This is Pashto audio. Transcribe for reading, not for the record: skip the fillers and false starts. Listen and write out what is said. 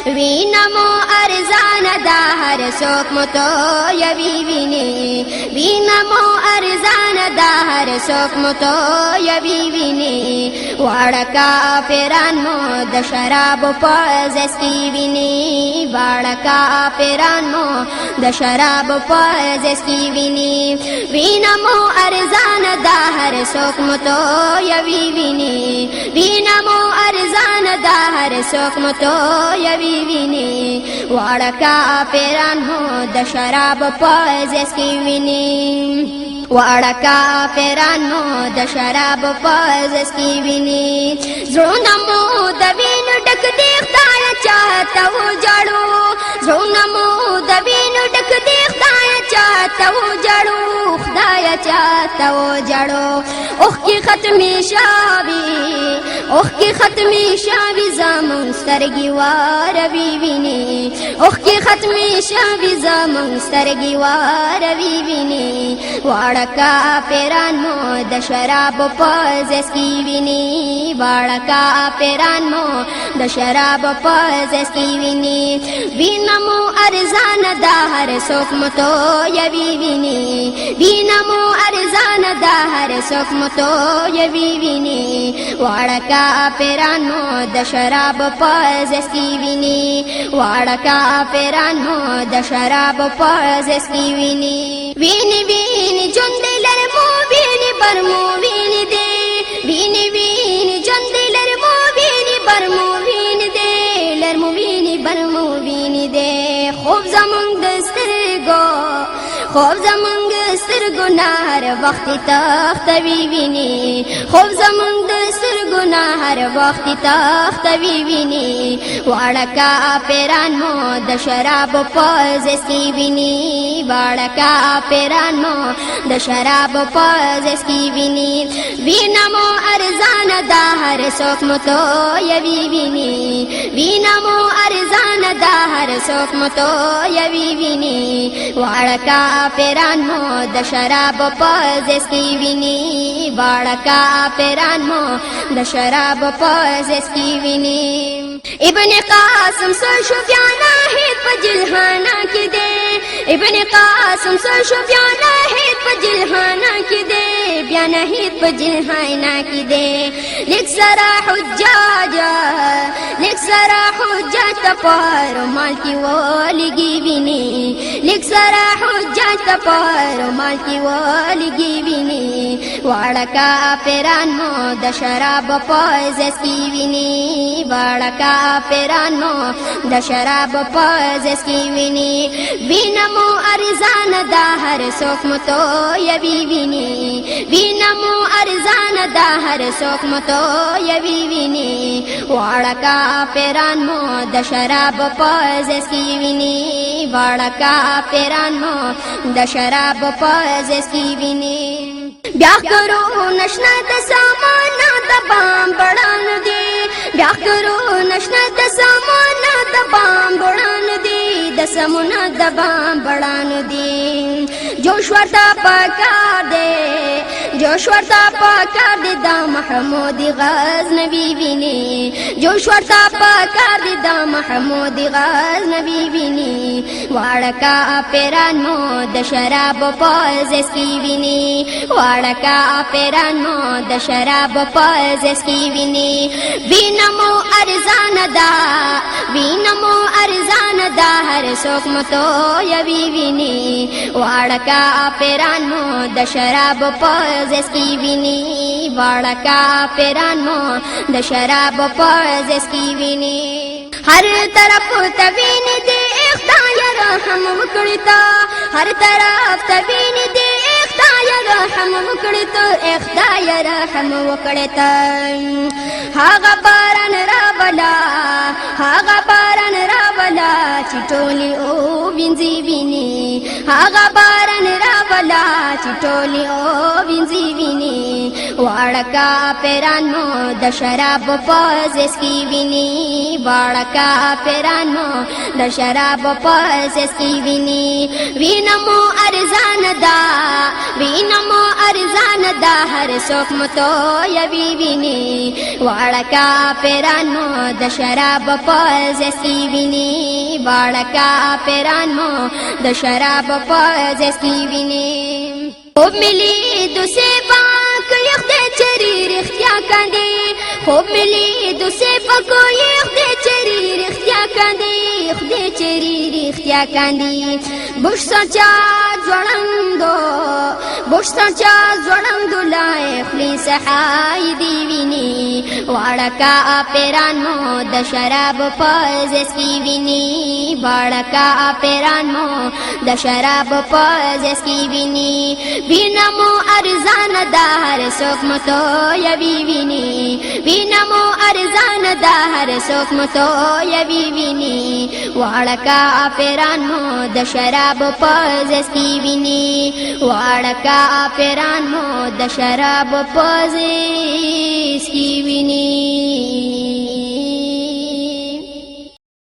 وینا مو ارزان دا هر څوک مو تو یوي ویني وینا مو ارزان دا هر څوک مو تو یوي ویني واړه کافران مو د شراب په زس کې ویني واړه کافران مو د شراب په زس کې ویني وینا مو ارزان دا هر څوک مو تو یوي ویني وینا مو ارزان دا هر څوک مو تو یوي ویني واړه کافران مو د شراب په زس کې ویني واړه کافران مو د شراب په زس کې ویني زړونه مو د وینو ډک دي خدای چاته وجړو زړونه مو د وینو ډک دي خدای چاته وجړو خدای چاته وجړو اوخ کی ختمي شاوي اوخ کی ختمي شاوي زمون سترګي واروي ویني اوخ کی ختمي شاوي زمون سترګي واروي ویني واړه کافران مو د شراب په زس کې ویني واړه کافران مو د شراب په زس کې ویني وینا مو ارزان دا هر څوک مو تو یوي ویني وینا مو ارزان دا هر څوک مو تو یوي ویني واړه کافران مو د شراب په زس کې ویني واړه کافران مو د شراب په زس کې ویني ویني ویني جند لرمو ویني برمو ویني دي ویني ویني جند لرمو ویني برمو ویني دي لرمو ویني برمو ویني دي خوب زمونږ د سترګو خوب زمونږ سترګو نه هر وخت تختوي ویني خوب زمونږ د سترګو نه هر وخت تختوي ویني واړه کافران مو د شراب په زس کې ویني واړه کافران مو د شراب په زس کې ویني وینا مو ارزان دا هر څوک مو تو یوي ویني وینا مو ارزان دا هر څوک مو تو یوي ویني واړه کافران مو د شراب په زس کې ویني واړه کافران مو د شراب په زس کې ویني ابن قاسم سر شفیانہ ہیت پا جلحانہ کی دے ابن قاسم سر شفیانہ ہیت پا جلحانہ کی دے بیانہ ہیت پا جلحانہ کی دے لکھ سرا حجاجا لکھ سرا حجاج تپار مال کی والگی وینی لکھ سرا حجاج تپار مال کی والگی وینی واڑا کافران مو د شراب پا زس کی وینی واڑا کافران مو د شراب په زس کې ویني وینا مو ارزان دا هر څوک مو تو یوي ویني وینا مو ارزان دا هر څوک مو تو یوي ویني واړه کافران مو د شراب په زس کې ویني واړه کافران مو د شراب په زس کې ویني بیا کرو نشنا د سامان د بام بڑان دی بیا کرو نشنا د سامان د بام بڑان دی د سمنا د بام بڑان دی جوش ورتا پکار دے جوش ورتا پکار دے دا محمود غزنوی ویني جوش ورتا پکار دے دا محمود غزنوی ویني واړه کافران مو د شراب په زس کې ویني واړه کافران مو د شراب په زس کې ویني وینا مو ارزان دا وینا مو ارزان دا هر څوک مو تو یوي ویني واړه کافران مو د شراب په زس کې ویني واړه کافران مو د شراب په زس کې ویني هر طرف ته ویني دي خدای رحم وکړي تا هر طرف ته ویني دي خدای رحم وکړي تا خدای رحم وکړي تا هغه باران راولا هغه باران راولا چې ټولې او وینځي ویني هغه باران راولا چې ټولې او وینځي ویني واړه کافرانو د شراب په زیس کې ویني واړه کافرانو د شراب په زیس کې ویني وینمو ارزان دا وینمو ارزان دا هر څوک متو یوي ویني واړه کافرانو د شراب په زیس کې ویني واړه کافرانو د شراب په زیس کې ویني خوب ملی دوسه پاک یخ دې چری رختیا کاندي خوب ملی دوسه پاک یخ دې چری رختیا کاندي یخ دې چری رختیا کاندي بوش سچا ځوړندو بوش سچا ځوړندو لای خلیص حای دی ویني واړه کافرانو د شراب په زیس کې ویني واړه کافرانو د شراب په زیس کې ویني وینمو ارزان دا هر څوک متو یوي ویني وینمو ارزان دا هر څوک متو یوي ویني واړه کافرانو د شراب په زیس کې ویني واړه کافرانو د شراب په زیس کې ویني